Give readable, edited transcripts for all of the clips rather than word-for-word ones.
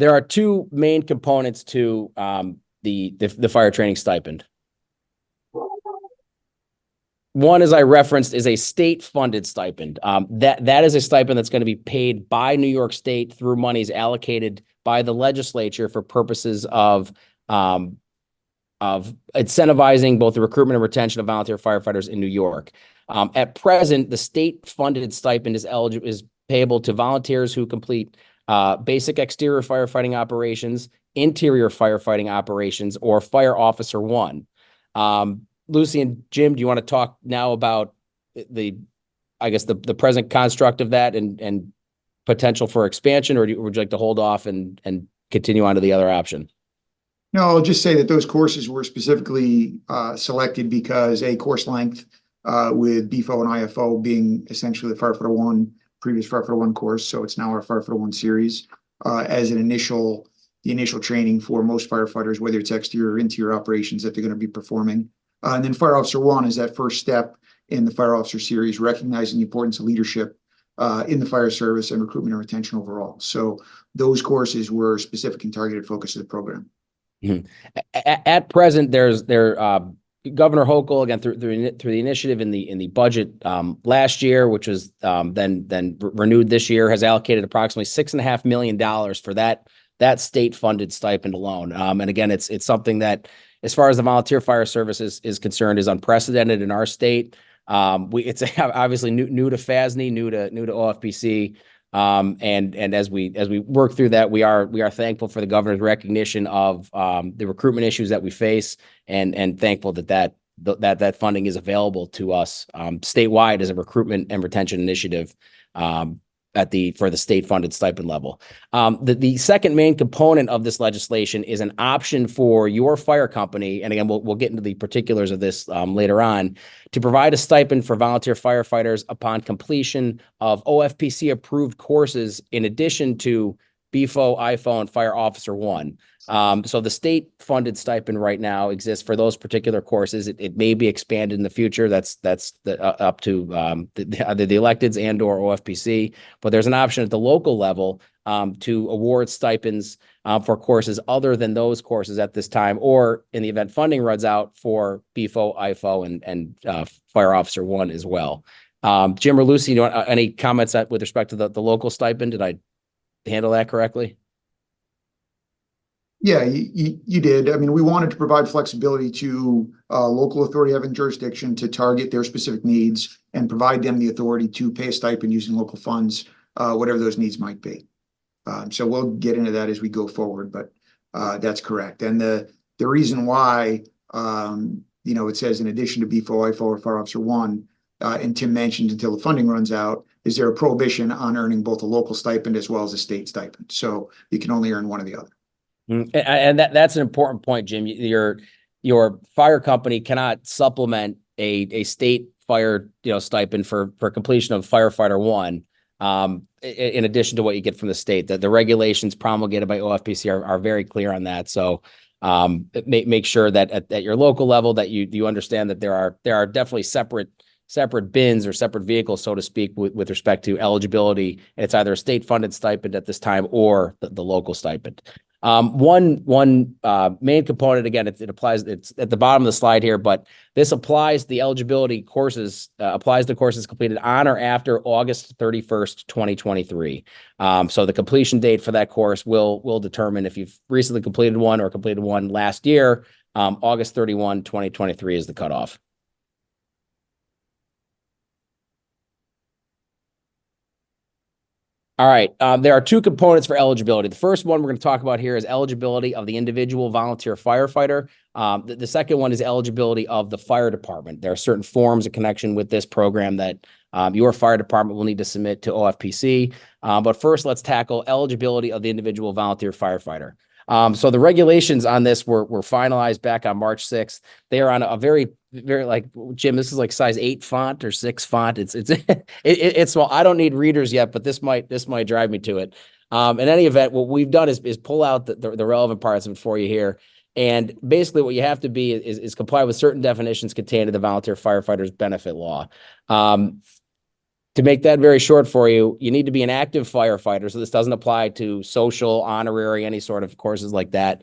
there are two main components to the fire training stipend. One, as I referenced, is a state-funded stipend. That is a stipend that's going to be paid by New York State through monies allocated by the legislature for purposes of incentivizing both the recruitment and retention of volunteer firefighters in New York. At present, the state-funded stipend is payable to volunteers who complete basic exterior firefighting operations, interior firefighting operations, or Fire Officer 1. Luci and Jim, do you want to talk now about the present construct of that and potential for expansion, or would you like to hold off and continue on to the other option? No, I'll just say that those courses were specifically selected because course length with BFO and IFO being essentially the Firefighter 1, previous Firefighter 1 course, so it's now our Firefighter 1 series as the initial training for most firefighters, whether it's exterior or interior operations that they're going to be performing. And then Fire Officer 1 is that first step in the Fire Officer series, recognizing the importance of leadership in the fire service and recruitment and retention overall. So those courses were specific and targeted focus of the program. Mm-hmm. At present, Governor Hochul, again through the initiative in the budget last year, which was then renewed this year, has allocated approximately $6.5 million for that state-funded stipend alone. And again, it's something that, as far as the volunteer fire service is concerned, is unprecedented in our state. It's obviously new to FASNY, new to OFPC. And as we work through that, we are thankful for the governor's recognition of the recruitment issues that we face, and thankful that funding is available to us statewide as a recruitment and retention initiative for the state-funded stipend level. The second main component of this legislation is an option for your fire company, and again, we'll get into the particulars of this later on, to provide a stipend for volunteer firefighters upon completion of OFPC-approved courses in addition to BFO, IFO, and Fire Officer 1. So the state-funded stipend right now exists for those particular courses. It may be expanded in the future. That's up to either the electeds and or OFPC. But there's an option at the local level to award stipends for courses other than those courses at this time, or in the event funding runs out, for BFO, IFO, and Fire Officer 1 as well. Jim or Luci, any comments with respect to the local stipend? Did I handle that correctly? Yeah, you did. I mean, we wanted to provide flexibility to local authority having jurisdiction to target their specific needs and provide them the authority to pay a stipend using local funds, whatever those needs might be. So we'll get into that as we go forward, but that's correct. And the reason why, it says in addition to BFO, IFO, or Fire Officer 1, and Tim mentioned until the funding runs out, is there a prohibition on earning both a local stipend as well as a state stipend. So you can only earn one or the other. And that's an important point, Jim. Your fire company cannot supplement a state fire stipend for completion of Firefighter 1 in addition to what you get from the state. The regulations promulgated by OFPC are very clear on that. So make sure that at your local level that you understand that there are definitely separate bins or separate vehicles, so to speak, with respect to eligibility. And it's either a state-funded stipend at this time or the local stipend. One main component, again, it applies, it's at the bottom of the slide here, but this applies the eligibility courses, applies to courses completed on or after August 31st, 2023. So the completion date for that course will determine if you've recently completed one or completed one last year. August 31, 2023 is the cutoff. All right. There are two components for eligibility. The first one we're going to talk about here is eligibility of the individual volunteer firefighter. The second one is eligibility of the fire department. There are certain forms in connection with this program that your fire department will need to submit to OFPC. But first, let's tackle eligibility of the individual volunteer firefighter. So the regulations on this were finalized back on March 6th. They are on a very, like, Jim, this is like size 8 font or 6 font. It's small. I don't need readers yet, but this might drive me to it. In any event, what we've done is pull out the relevant parts of it for you here. And basically what you have to be is comply with certain definitions contained in the Volunteer Firefighters Benefit Law. To make that very short for you, you need to be an active firefighter. So this doesn't apply to social, honorary, any sort of courses like that.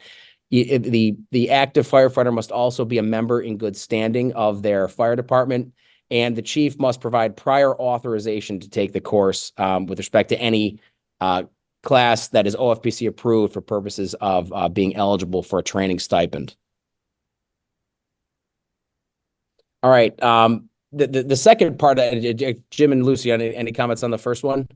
The active firefighter must also be a member in good standing of their fire department, and the chief must provide prior authorization to take the course with respect to any class that is OFPC approved for purposes of being eligible for a training stipend. All right. The second part, Jim and Lucy, any comments on the first one?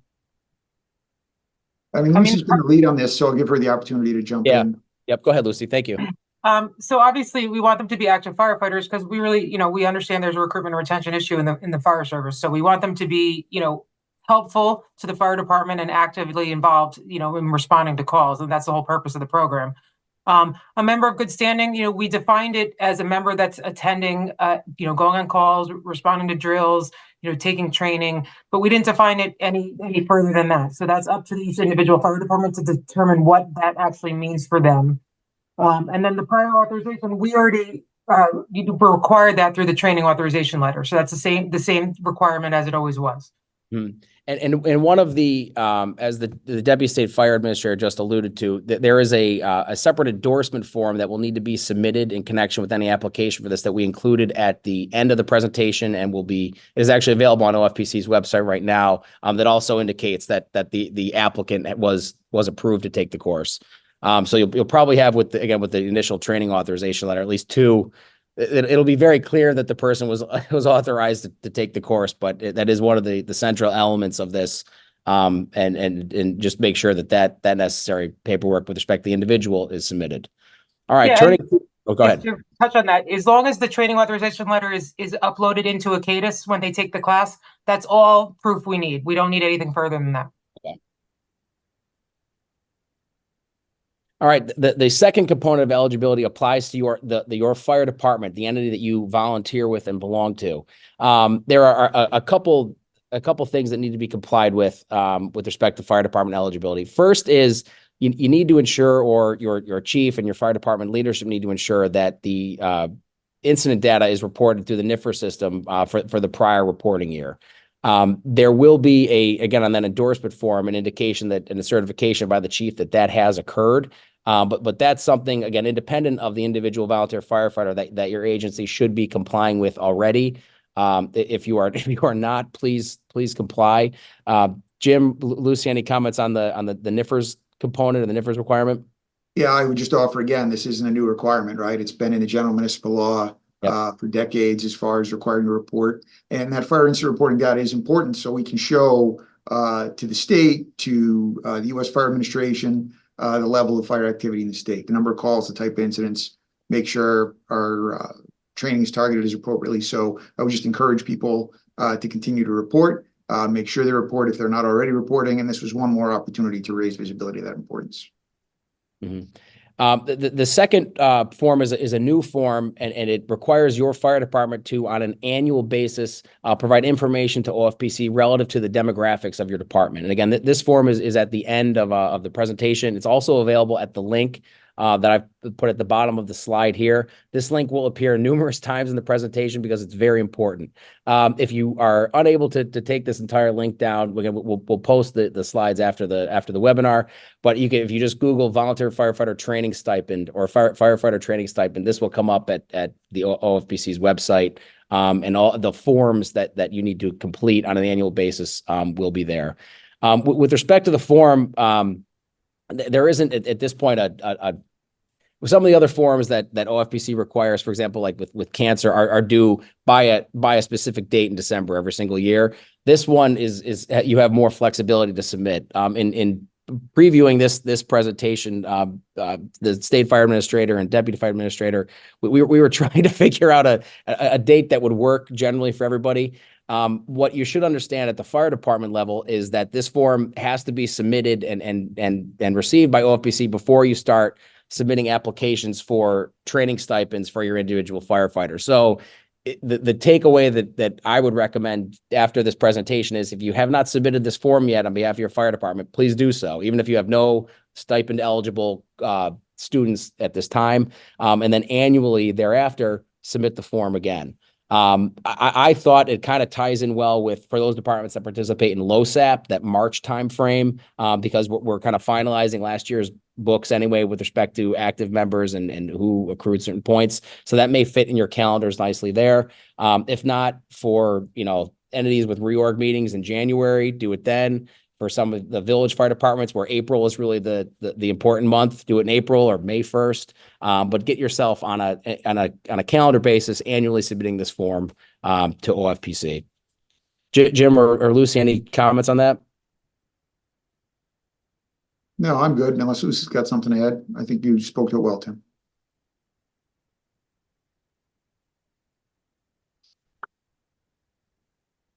I mean, Lucy's been the lead on this, so I'll give her the opportunity to jump in. Yep. Go ahead, Lucy. Thank you. So obviously we want them to be active firefighters because we really, we understand there's a recruitment and retention issue in the fire service. So we want them to be, helpful to the fire department and actively involved, in responding to calls. And that's the whole purpose of the program. A member of good standing, we defined it as a member that's attending, going on calls, responding to drills, taking training, but we didn't define it any further than that. So that's up to each individual fire department to determine what that actually means for them. And then the prior authorization, we already required that through the training authorization letter. So that's the same requirement as it always was. And one of the as the Deputy State Fire Administrator just alluded to, that there is a separate endorsement form that will need to be submitted in connection with any application for this that we included at the end of the presentation, and it is actually available on OFPC's website right now. That also indicates that the applicant was approved to take the course. So you'll probably have with the initial training authorization letter at least two. It'll be very clear that the person was authorized to take the course, but that is one of the central elements of this. And just make sure that necessary paperwork with respect to the individual is submitted. All right, go ahead. To touch on that, as long as the training authorization letter is uploaded into a CADIS when they take the class, that's all proof we need. We don't need anything further than that. Okay. All right. The second component of eligibility applies to your fire department, the entity that you volunteer with and belong to. There are a couple things that need to be complied with respect to fire department eligibility. First is you need to ensure, or your chief and your fire department leadership need to ensure that the incident data is reported through the NIFR system for the prior reporting year. There will be again, on that endorsement form, an indication and a certification by the chief that has occurred. But that's something, again, independent of the individual volunteer firefighter that your agency should be complying with already. If you are not, please comply. Jim, Lucy, any comments on the NIFRS component and the NIFRS requirement? Yeah, I would just offer again, this isn't a new requirement, right? It's been in the general municipal law for decades as far as requiring to report. And that fire incident reporting data is important so we can show to the state, to the U.S. Fire Administration, the level of fire activity in the state, the number of calls, the type of incidents, make sure our training is targeted as appropriately. So I would just encourage people to continue to report, make sure they report if they're not already reporting. And this was one more opportunity to raise visibility of that importance. Mm-hmm. The second form is a new form, and it requires your fire department to, on an annual basis, provide information to OFPC relative to the demographics of your department. And again, this form is at the end of the presentation. It's also available at the link that I've put at the bottom of the slide here. This link will appear numerous times in the presentation because it's very important. If you are unable to take this entire link down, we'll post the slides after the webinar. But if you just Google volunteer firefighter training stipend or firefighter training stipend, this will come up at the OFPC's website. And all the forms that you need to complete on an annual basis will be there. With respect to the form, there isn't at this point some of the other forms that OFPC requires, for example, like with cancer, are due by a specific date in December every single year. This one is you have more flexibility to submit. In previewing this presentation, the state fire administrator and deputy fire administrator, we were trying to figure out a date that would work generally for everybody. What you should understand at the fire department level is that this form has to be submitted and received by OFPC before you start submitting applications for training stipends for your individual firefighter. So the takeaway that I would recommend after this presentation is, if you have not submitted this form yet on behalf of your fire department, please do so, even if you have no stipend eligible students at this time. And then annually thereafter, submit the form again. I thought it kind of ties in well with, for those departments that participate in LoSAP, that March timeframe, because we're kind of finalizing last year's books anyway with respect to active members and who accrued certain points. So that may fit in your calendars nicely there. If not, for, entities with reorg meetings in January, do it then. For some of the village fire departments where April is really the important month, do it in April or May 1st. But get yourself on a calendar basis, annually submitting this form to OFPC. Jim or Luci, any comments on that? No, I'm good, unless Lucy's got something to add. I think you spoke to it well, Tim.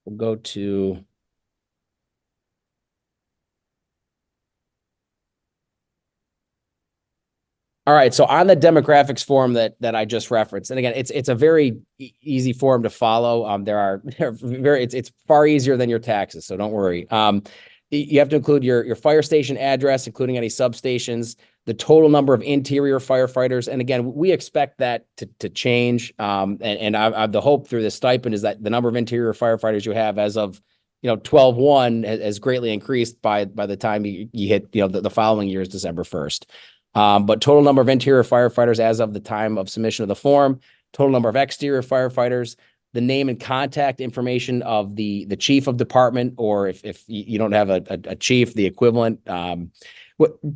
We'll go to... All right, so on the demographics form that I just referenced, and again, it's a very easy form to follow. It's far easier than your taxes, so don't worry. You have to include your fire station address, including any substations, the total number of interior firefighters, and again, we expect that to change. And the hope through this stipend is that the number of interior firefighters you have as of 12/1 has greatly increased by the time you hit the following year's December 1st. But total number of interior firefighters as of the time of submission of the form, total number of exterior firefighters, the name and contact information of the chief of department, or if you don't have a chief, the equivalent.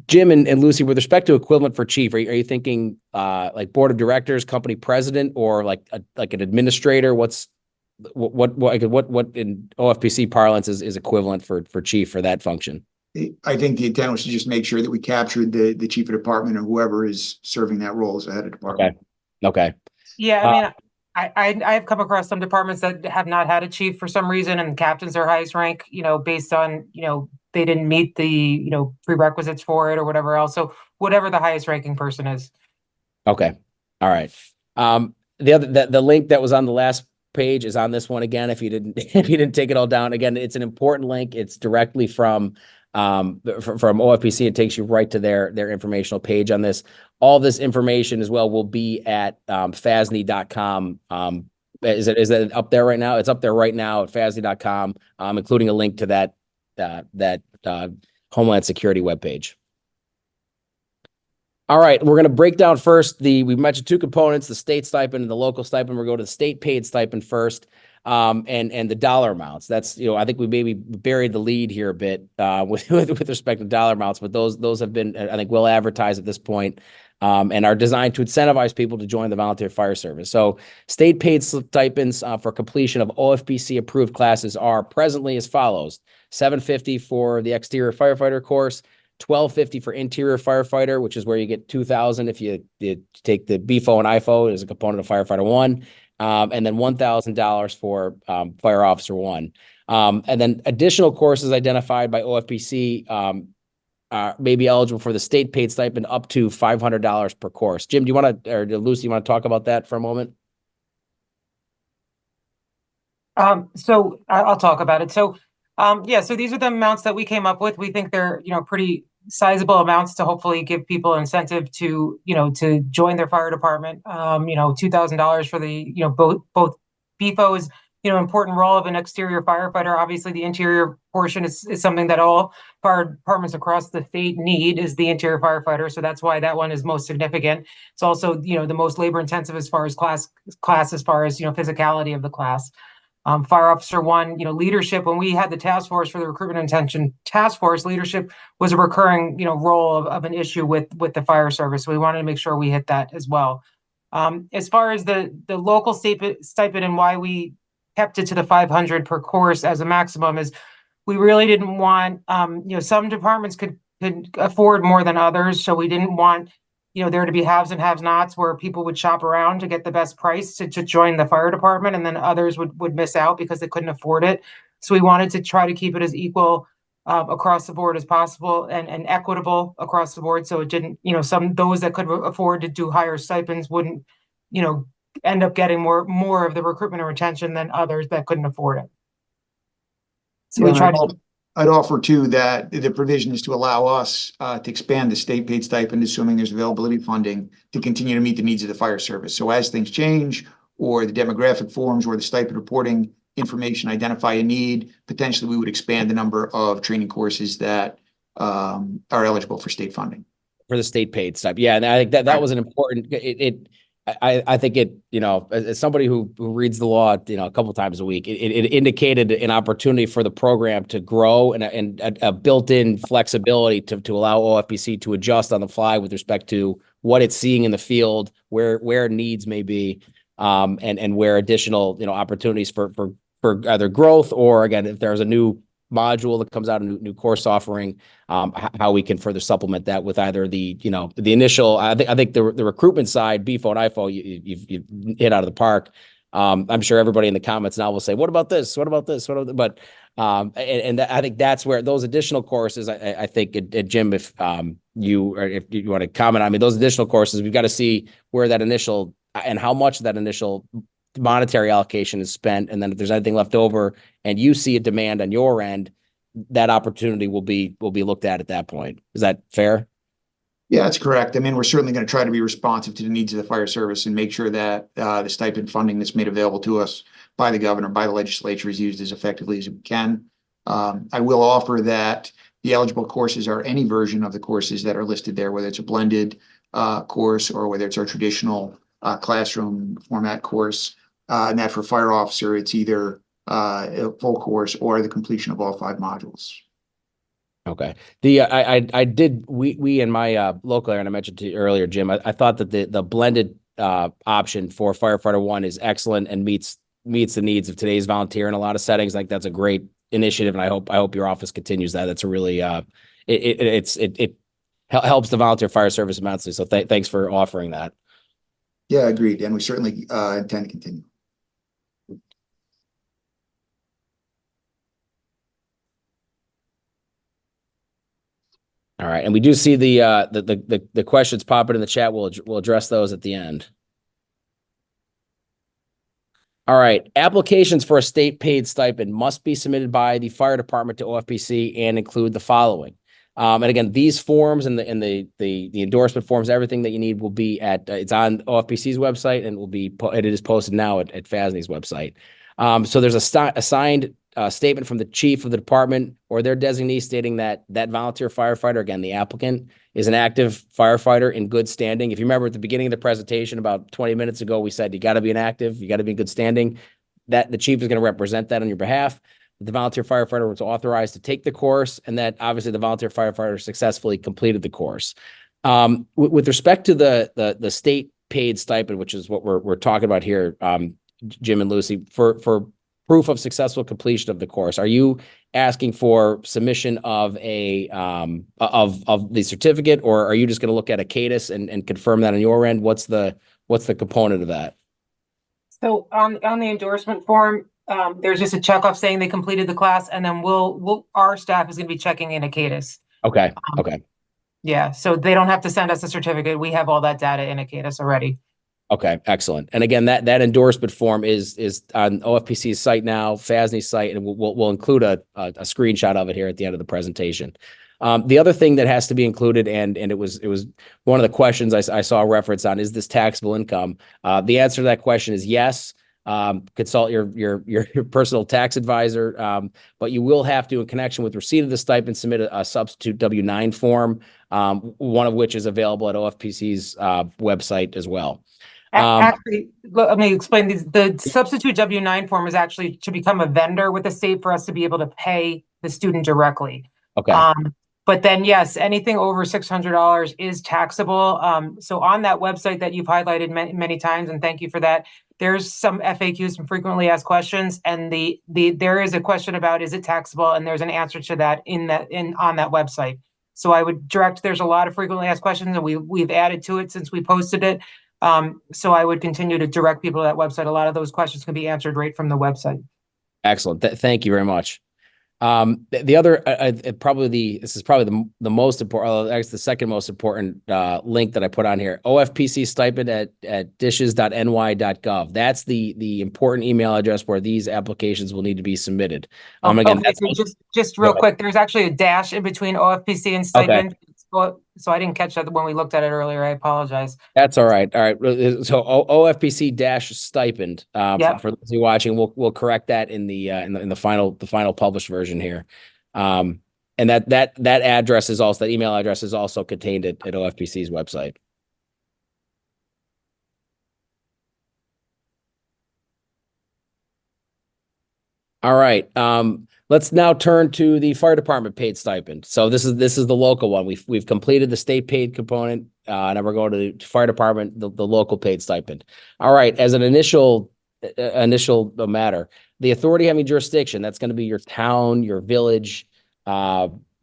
Jim and Lucy, with respect to equivalent for chief, are you thinking like board of directors, company president, or like an administrator? What in OFPC parlance is equivalent for chief for that function? I think the intent was to just make sure that we captured the chief of department or whoever is serving that role as a head of department. Okay. Yeah, I mean, I've come across some departments that have not had a chief for some reason, and captain's their highest rank, based on, they didn't meet the, prerequisites for it or whatever else. So whatever the highest ranking person is. Okay. All right. The link that was on the last page is on this one again. If you didn't take it all down, again, it's an important link. It's directly from OFPC. It takes you right to their informational page on this. All this information as well will be at FASNY.com. Is it up there right now? It's up there right now at FASNY.com, including a link to that Homeland Security webpage. All right, we're going to break down first we mentioned two components, the state stipend and the local stipend. We'll go to the state paid stipend first, and the dollar amounts. That's, I think we maybe buried the lead here a bit with respect to dollar amounts, but those have been, I think, well advertised at this point, and are designed to incentivize people to join the volunteer fire service. So state paid stipends for completion of OFPC approved classes are presently as follows: $750 for the exterior firefighter course, $1,250 for interior firefighter, which is where you get $2,000 if you take the BFO and IFO as a component of Firefighter 1, and then $1,000 for Fire Officer 1. And then additional courses identified by OFPC may be eligible for the state paid stipend up to $500 per course. Jim, do you want to, or Lucy, you want to talk about that for a moment? So I'll talk about it. So so these are the amounts that we came up with. We think they're, pretty sizable amounts to hopefully give people an incentive to, to join their fire department. $2,000 for the, both BFO is, important role of an exterior firefighter. Obviously, the interior portion is something that all fire departments across the state need, is the interior firefighter. So that's why that one is most significant. It's also, the most labor intensive as far as class, as far as, physicality of the class. Fire Officer 1, leadership. When we had the task force for the recruitment intention task force, leadership was a recurring, role of an issue with the fire service. So we wanted to make sure we hit that as well. As far as the local stipend and why we kept it to the $500 per course as a maximum is we really didn't want, some departments could afford more than others. So we didn't want, there to be haves and have-nots where people would shop around to get the best price to join the fire department, and then others would miss out because they couldn't afford it. So we wanted to try to keep it as equal across the board as possible, and equitable across the board. So it didn't, those that could afford to do higher stipends wouldn't, end up getting more of the recruitment and retention than others that couldn't afford it. So we tried to. I'd offer too that the provision is to allow us to expand the state paid stipend, assuming there's availability funding, to continue to meet the needs of the fire service. So as things change, or the demographic forms or the stipend reporting information identify a need, potentially we would expand the number of training courses that are eligible for state funding. For the state paid stuff. Yeah. And I think that Right. was an important, I think it, as somebody who reads the law, a couple times a week, it indicated an opportunity for the program to grow and a built-in flexibility to allow OFPC to adjust on the fly with respect to what it's seeing in the field, where needs may be, and where additional, opportunities for either growth or, again, if there's a new module that comes out, a new course offering, how we can further supplement that with either the initial. I think the recruitment side, BFO and IFO, you've hit out of the park. I'm sure everybody in the comments now will say, "What about this? What about this? What about?" But I think that's where those additional courses. I think, Jim, if you want to comment, I mean, those additional courses, we've got to see where that initial and how much that initial monetary allocation is spent, and then if there's anything left over and you see a demand on your end, that opportunity will be looked at that point. Is that fair? Yeah, that's correct. I mean, we're certainly going to try to be responsive to the needs of the fire service and make sure that the stipend funding that's made available to us by the governor, by the legislature, is used as effectively as we can. I will offer that the eligible courses are any version of the courses that are listed there, whether it's a blended course or whether it's our traditional classroom format course. And that for fire officer, it's either a full course or the completion of all 5 modules. Okay. We in my local area, and I mentioned to you earlier, Jim, I thought that the blended option for Firefighter 1 is excellent and meets the needs of today's volunteer in a lot of settings. Like, that's a great initiative, and I hope your office continues that. That's a really it helps the volunteer fire service immensely. So thanks for offering that. Yeah, agreed. And we certainly intend to continue. All right, and we do see the questions popping in the chat. We'll address those at the end. All right, applications for a state paid stipend must be submitted by the fire department to OFPC and include the following. And again, these forms and the endorsement forms, everything that you need will be it's on OFPC's website, and it is posted now at FASNY's website. So there's a signed statement from the chief of the department or their designee stating that volunteer firefighter, again, the applicant, is an active firefighter in good standing. If you remember at the beginning of the presentation about 20 minutes ago, we said you got to be you got to be in good standing. That the chief is going to represent that on your behalf. The volunteer firefighter was authorized to take the course, and that obviously the volunteer firefighter successfully completed the course. With respect to the state paid stipend, which is what we're talking about here, Jim and Lucy, for proof of successful completion of the course, are you asking for submission of of the certificate, or are you just going to look at a CADIS and confirm that on your end? What's the component of that? So on the endorsement form, there's just a checkoff saying they completed the class, and then our staff is going to be checking in a CADIS. Okay. Okay. Yeah, so they don't have to send us a certificate. We have all that data in a CADIS already. Okay, excellent. And again, that endorsement form is on OFPC's site now, FASNY's site, and we'll include a screenshot of it here at the end of the presentation. The other thing that has to be included, and it was one of the questions I saw a reference on, is this taxable income? The answer to that question is yes. Consult your personal tax advisor, but you will have to, in connection with receipt of the stipend, submit a substitute W-9 form, one of which is available at OFPC's website as well. Actually, let me explain these. The substitute W-9 form is actually to become a vendor with the state for us to be able to pay the student directly. Okay. But then, yes, anything over $600 is taxable. So on that website that you've highlighted many times, and thank you for that, there's some FAQs, some frequently asked questions, and there is a question about, is it taxable? And there's an answer to that on that website. So I would direct, there's a lot of frequently asked questions, and we've added to it since we posted it. So I would continue to direct people to that website. A lot of those questions can be answered right from the website. Excellent. Thank you very much. The other, this is probably the most important, actually the second most important link that I put on here, OFPC stipend at dishes.ny.gov. That's the important email address where these applications will need to be submitted. Again, okay, so just real quick, there's actually a dash in between OFPC and stipend. Okay. So I didn't catch that when we looked at it earlier. I apologize. That's all right. All right. So OFPC dash stipend, Yep. for those of you watching, we'll correct that in the final published version here. And that address is also, that email address is also contained at OFPC's website. All right. Let's now turn to the fire department paid stipend. So this is the local one. We've completed the state paid component. Now we're going to the fire department, the local paid stipend. All right. As an initial matter, the authority having jurisdiction, that's going to be your town, your village,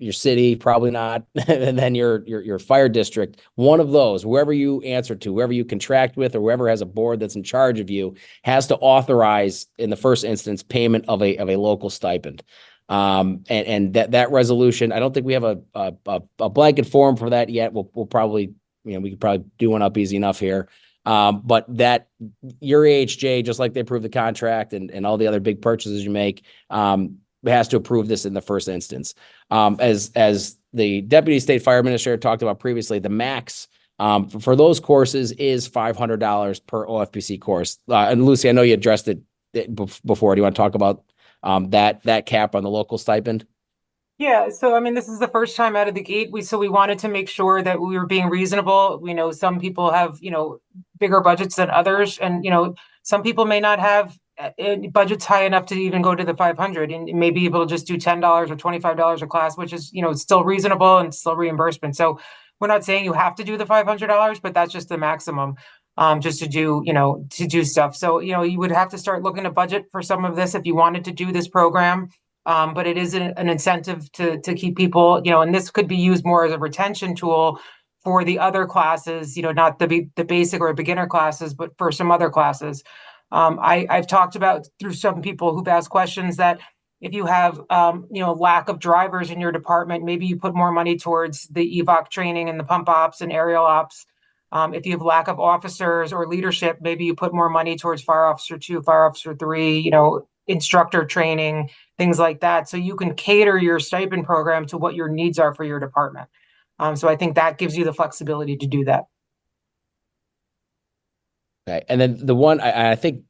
your city, probably not, and then your fire district. One of those, whoever you answer to, whoever you contract with, or whoever has a board that's in charge of you, has to authorize, in the first instance, payment of a local stipend. And that resolution, I don't think we have a blanket form for that yet. We'll probably, we could probably do one up easy enough here. But that your AHJ, just like they approve the contract and all the other big purchases you make, has to approve this in the first instance. As the deputy state fire administrator talked about previously, the max for those courses is $500 per OFPC course. And Luci, I know you addressed it before. Do you want to talk about that cap on the local stipend? Yeah, so I mean, this is the first time out of the gate. We wanted to make sure that we were being reasonable. We know some people have, bigger budgets than others, and some people may not have budgets high enough to even go to the 500, and maybe able to just do $10 or $25 a class, which is still reasonable and still reimbursement. So we're not saying you have to do the $500, but that's just the maximum. Just to do stuff. So you would have to start looking at budget for some of this if you wanted to do this program. But it is an incentive to keep people, and this could be used more as a retention tool for the other classes, not the basic or beginner classes, but for some other classes. I've talked about through some people who've asked questions that if you have, lack of drivers in your department, maybe you put more money towards the EVOC training and the pump ops and aerial ops. If you have lack of officers or leadership, maybe you put more money towards Fire Officer 2, Fire Officer 3, instructor training, things like that. So you can cater your stipend program to what your needs are for your department. So I think that gives you the flexibility to do that. Okay. And then the one, I think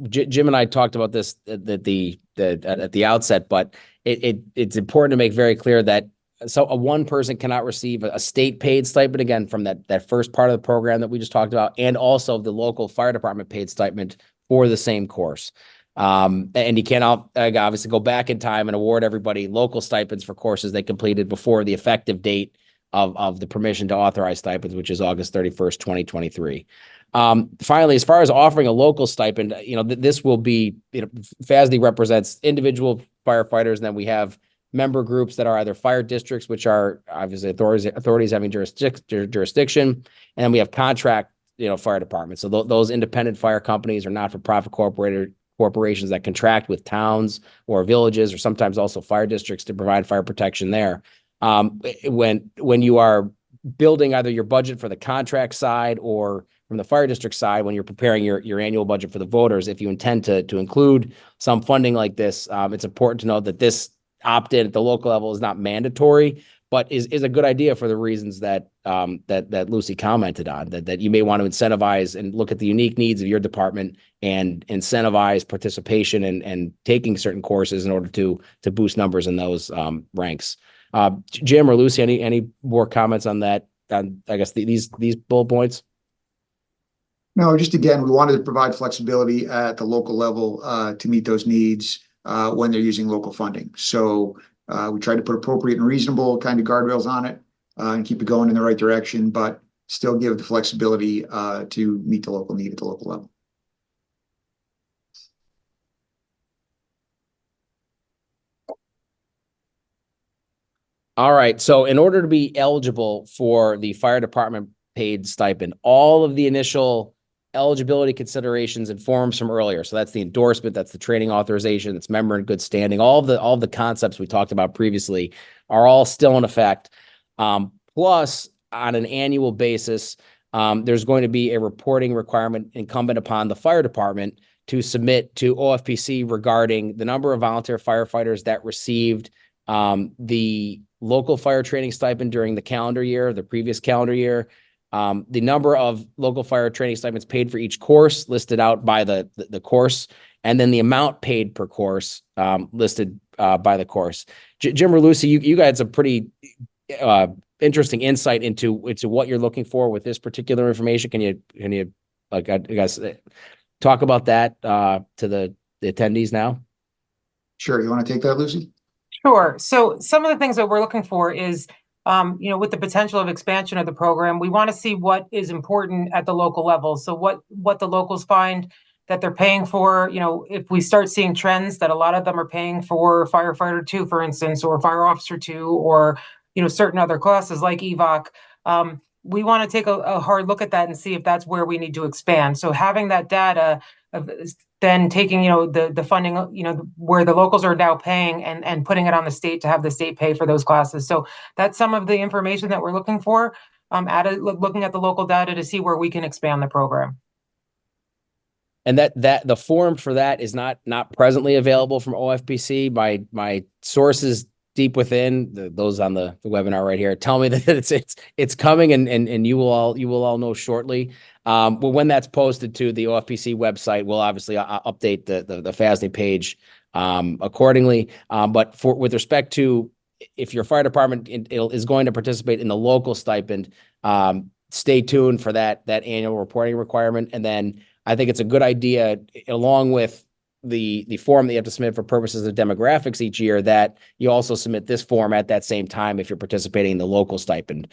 Jim and I talked about this at the outset, but it's important to make very clear that one person cannot receive a state paid stipend, again, from that first part of the program that we just talked about, and also the local fire department paid stipend for the same course. And you can't obviously go back in time and award everybody local stipends for courses they completed before the effective date of the permission to authorize stipends, which is August 31st, 2023. Finally, as far as offering a local stipend, this will be, FASNY represents individual firefighters, and then we have member groups that are either fire districts, which are obviously authorities having jurisdiction, and then we have contract, fire departments. So those independent fire companies or not-for-profit corporations that contract with towns or villages, or sometimes also fire districts, to provide fire protection there. When you are building either your budget for the contract side or from the fire district side, when you're preparing your annual budget for the voters, if you intend to include some funding like this, it's important to note that this opt-in at the local level is not mandatory, but is a good idea for the reasons that that Luci commented on, that you may want to incentivize and look at the unique needs of your department and incentivize participation and taking certain courses in order to boost numbers in those ranks. Jim or Luci, any more comments on that? On, I guess, these bullet points? No, just again, we wanted to provide flexibility at the local level to meet those needs when they're using local funding. So we try to put appropriate and reasonable kind of guardrails on it and keep it going in the right direction, but still give the flexibility to meet the local need at the local level. All right. So in order to be eligible for the fire department paid stipend, all of the initial eligibility considerations and forms from earlier. So that's the endorsement, that's the training authorization, that's member in good standing. All of the concepts we talked about previously are all still in effect. Plus, on an annual basis, there's going to be a reporting requirement incumbent upon the fire department to submit to OFPC regarding the number of volunteer firefighters that received the local fire training stipend during the calendar year, the previous calendar year, the number of local fire training stipends paid for each course listed out by the course, and then the amount paid per course listed by the course. Jim or Lucy, you guys have pretty interesting insight into what you're looking for with this particular information. Can you like I guess talk about that to the attendees now? Sure. You want to take that, Lucy? Sure. So some of the things that we're looking for is, with the potential of expansion of the program, we want to see what is important at the local level. So what the locals find that they're paying for, if we start seeing trends that a lot of them are paying for firefighter 2, for instance, or fire officer 2, or, certain other classes like EVOC, we want to take a hard look at that and see if that's where we need to expand. So having that data, then taking, the funding, where the locals are now paying and putting it on the state to have the state pay for those classes. So that's some of the information that we're looking for, looking at the local data to see where we can expand the program. And that the form for that is not presently available from OFPC. My sources deep within those on the webinar right here tell me that it's coming, and you will all know shortly. When that's posted to the OFPC website, we'll obviously update the FASNY page accordingly. But with respect to if your fire department is going to participate in the local stipend, stay tuned for that annual reporting requirement. And then I think it's a good idea, along with the form that you have to submit for purposes of demographics each year, that you also submit this form at that same time if you're participating in the local stipend.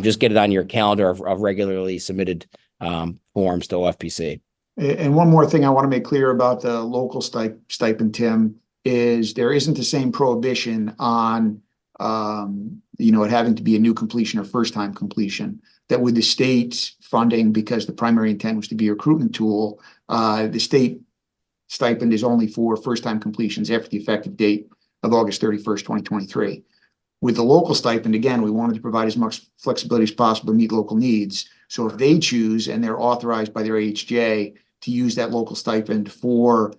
Just get it on your calendar of regularly submitted forms to OFPC. And one more thing I want to make clear about the local stipend, Tim, is there isn't the same prohibition on it having to be a new completion or first-time completion that with the state funding, because the primary intent was to be a recruitment tool. The state stipend is only for first-time completions after the effective date of August 31st, 2023. With the local stipend, again, we wanted to provide as much flexibility as possible to meet local needs. So if they choose and they're authorized by their AHJ to use that local stipend for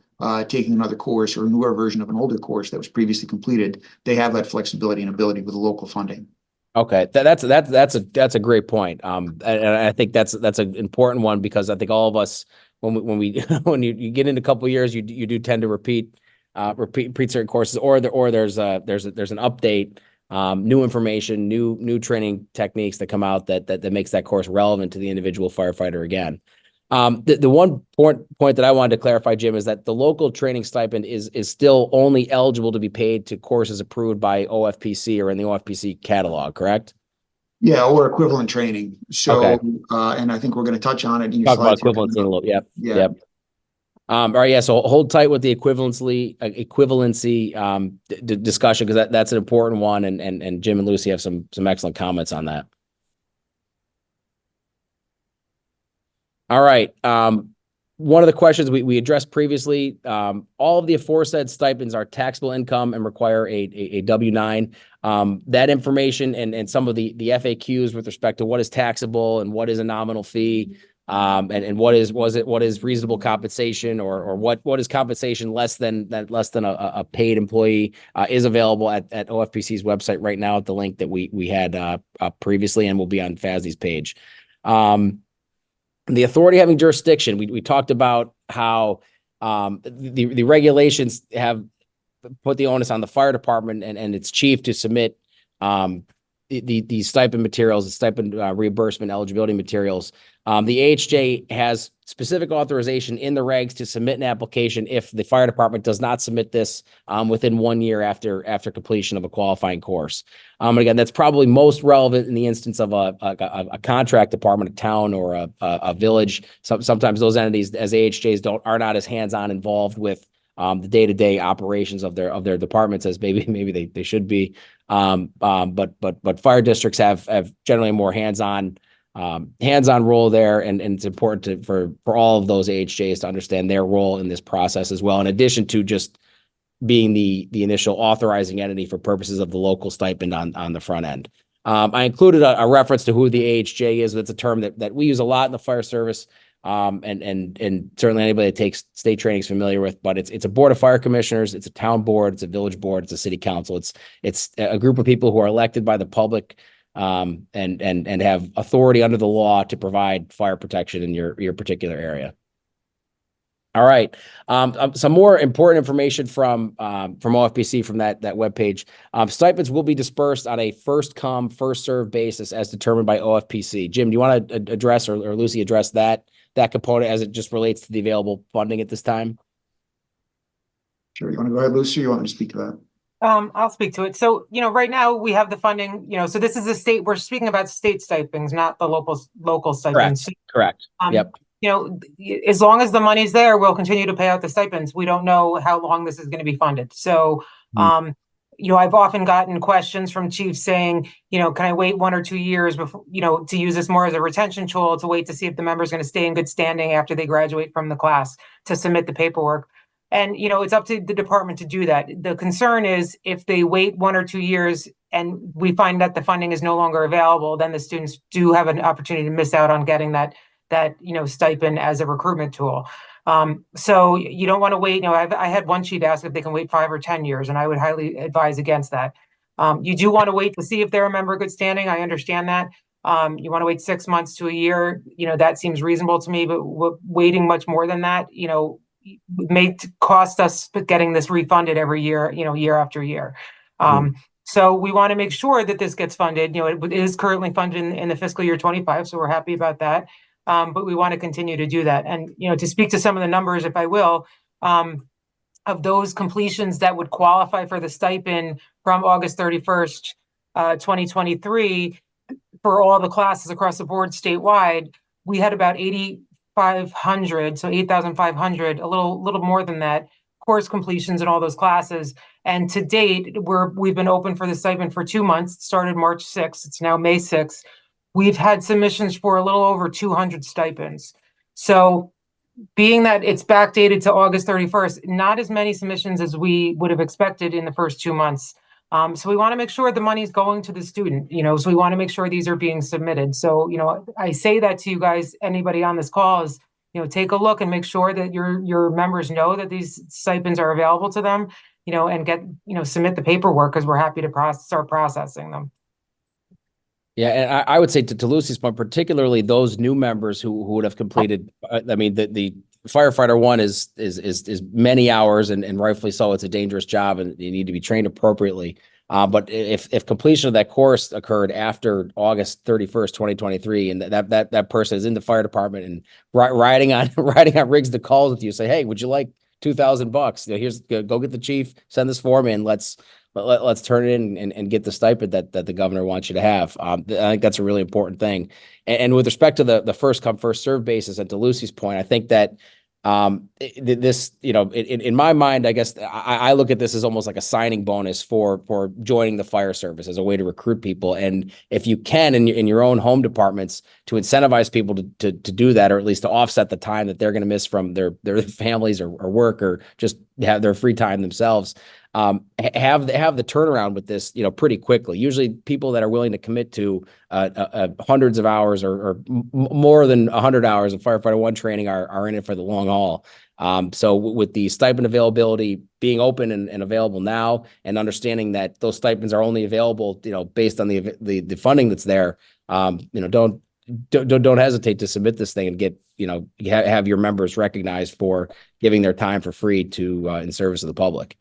taking another course or a newer version of an older course that was previously completed, they have that flexibility and ability with the local funding. Okay, that's a great point. And I think that's an important one, because I think all of us, when you get into a couple of years, you do tend to repeat certain courses, or there's an update, new information, new training techniques that come out that makes that course relevant to the individual firefighter again. The one point that I wanted to clarify, Jim, is that the local training stipend is still only eligible to be paid to courses approved by OFPC or in the OFPC catalog, correct? Yeah, or equivalent training. So, Okay. And I think we're going to touch on it in your Talk about slides. equivalency in a little. Yep. Yeah. Yep. All right. Yeah. So hold tight with the equivalency discussion, because that's an important one, and Jim and Lucy have some excellent comments on that. All right. One of the questions we addressed previously, all of the aforesaid stipends are taxable income and require a W-9. That information and some of the FAQs with respect to what is taxable and what is a nominal fee, and what is reasonable compensation, or what is compensation less than a paid employee, is available at OFPC's website right now at the link that we had previously, and will be on FASNY's page. The authority having jurisdiction, we talked about how the regulations have put the onus on the fire department and its chief to submit the stipend materials, the stipend reimbursement eligibility materials. The AHJ has specific authorization in the regs to submit an application if the fire department does not submit this within 1 year after completion of a qualifying course. And again, that's probably most relevant in the instance of a contract department, a town, or a village. Sometimes those entities, as AHJs, are not as hands-on involved with the day-to-day operations of their departments as maybe they should be. But fire districts have generally a more hands-on role there, and it's important for all of those AHJs to understand their role in this process as well, in addition to just being the initial authorizing entity for purposes of the local stipend on the front end. I included a reference to who the AHJ is. That's a term that we use a lot in the fire service. And certainly anybody that takes state training is familiar with, but it's a board of fire commissioners, it's a town board, it's a village board, it's a city council. It's a group of people who are elected by the public, and have authority under the law to provide fire protection in your particular area. All right. Some more important information from OFPC from that webpage. Stipends will be dispersed on a first come, first served basis as determined by OFPC. Jim, do you want to address or Lucy address that component as it just relates to the available funding at this time? Sure. You want to go ahead, Lucy, or you want me to speak to that? I'll speak to it. So, right now we have the funding, so this is we're speaking about state stipends, not the local stipends. Correct. Yep. As long as the money's there, we'll continue to pay out the stipends. We don't know how long this is going to be funded. So, I've often gotten questions from chiefs saying, can I wait 1 or 2 years before, to use this more as a retention tool, to wait to see if the member's going to stay in good standing after they graduate from the class to submit the paperwork. And, it's up to the department to do that. The concern is if they wait 1 or 2 years and we find that the funding is no longer available, then the students do have an opportunity to miss out on getting that stipend as a recruitment tool. So you don't want to wait. I had one chief ask if they can wait 5 or 10 years, and I would highly advise against that. You do want to wait to see if they're a member of good standing. I understand that. You want to wait 6 months to a year. That seems reasonable to me, but waiting much more than that, may cost us getting this refunded every year, year after year. So we want to make sure that this gets funded. It is currently funded in the fiscal year 25, so we're happy about that. But we want to continue to do that. And, to speak to some of the numbers, if I will, of those completions that would qualify for the stipend from August 31st, 2023, for all the classes across the board statewide, we had about 8,500, so 8,500, a little more than that, course completions in all those classes. And to date, we've been open for the stipend for 2 months. It started March 6th. It's now May 6th. We've had submissions for a little over 200 stipends. So being that it's backdated to August 31st, not as many submissions as we would have expected in the first 2 months. So we want to make sure the money's going to the student, so we want to make sure these are being submitted. So, I say that to you guys, anybody on this call is, take a look and make sure that your members know that these stipends are available to them, and get, submit the paperwork, because we're happy to start processing them. Yeah, and I would say to Lucy's point, particularly those new members who would have completed. I mean, the firefighter one is many hours, and rightfully so. It's a dangerous job, and you need to be trained appropriately. But if completion of that course occurred after August 31st, 2023, and that person is in the fire department and riding on rigs to calls with you, say, hey, would you like $2,000? Here's go get the chief, send this form in, let's turn it in and get the stipend that the governor wants you to have. I think that's a really important thing. And with respect to the first come, first served basis, and to Lucy's point, I think that this, in my mind, I guess I look at this as almost like a signing bonus for joining the fire service as a way to recruit people. And if you can in your own home departments to incentivize people to do that, or at least to offset the time that they're going to miss from their families or work, or just have their free time themselves, have the turnaround with this, pretty quickly. Usually people that are willing to commit to hundreds of hours or more than 100 hours of firefighter one training are in it for the long haul. So with the stipend availability being open and available now, and understanding that those stipends are only available, based on the funding that's there, don't hesitate to submit this thing and get, have your members recognized for giving their time for free to in service of the public.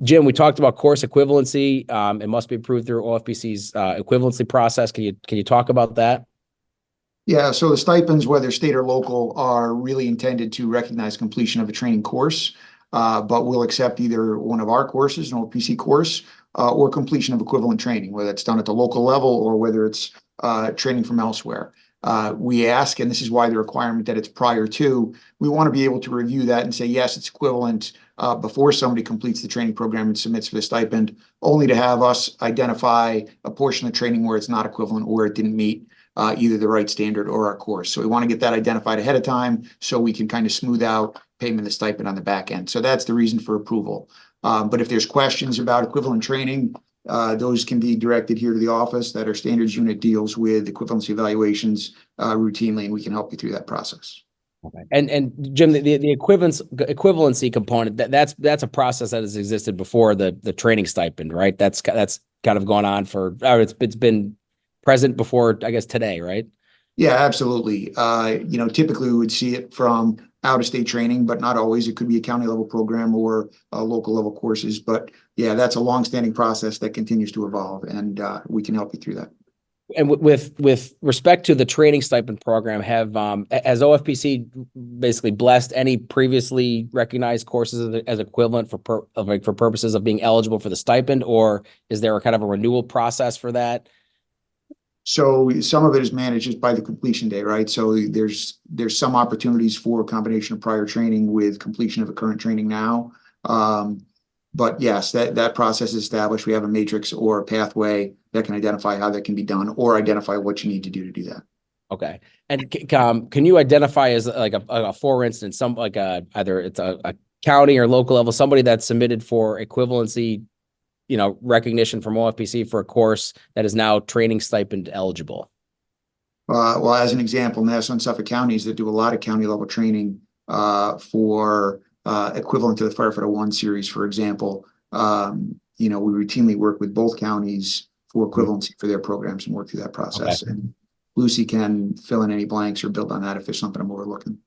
Jim, we talked about course equivalency. It must be approved through OFPC's equivalency process. Can you talk about that? Yeah, so the stipends, whether state or local, are really intended to recognize completion of a training course, but we'll accept either one of our courses, an OFPC course, or completion of equivalent training, whether it's done at the local level or whether it's training from elsewhere. We ask, and this is why the requirement that it's prior to, we want to be able to review that and say, yes, it's equivalent before somebody completes the training program and submits for the stipend, only to have us identify a portion of training where it's not equivalent or it didn't meet either the right standard or our course. So we want to get that identified ahead of time so we can kind of smooth out payment of the stipend on the back end. So that's the reason for approval. But if there's questions about equivalent training, those can be directed here to the office that our standards unit deals with equivalency evaluations routinely, and we can help you through that process. Okay. And Jim, the equivalency component, that's a process that has existed before the training stipend, right? That's kind of gone on for, or it's been present before, I guess, today, right? Yeah, absolutely. Typically we would see it from out-of-state training, but not always. It could be a county level program or local level courses. But yeah, that's a longstanding process that continues to evolve, and we can help you through that. And with respect to the training stipend program, has OFPC basically blessed any previously recognized courses as equivalent for purposes of being eligible for the stipend, or is there a kind of a renewal process for that? So some of it is managed just by the completion day, right? So there's some opportunities for a combination of prior training with completion of a current training now. But yes, that process is established. We have a matrix or a pathway that can identify how that can be done or identify what you need to do that. Okay. And can you identify as like for instance, some like either it's a county or local level, somebody that's submitted for equivalency, recognition from OFPC for a course that is now training stipend eligible? Well, as an example, Nassau and Suffolk counties that do a lot of county level training for equivalent to the Firefighter 1 series, for example. We routinely work with both counties for equivalency for their programs and work through that process. Okay. And Luci can fill in any blanks or build on that if there's something I'm overlooking.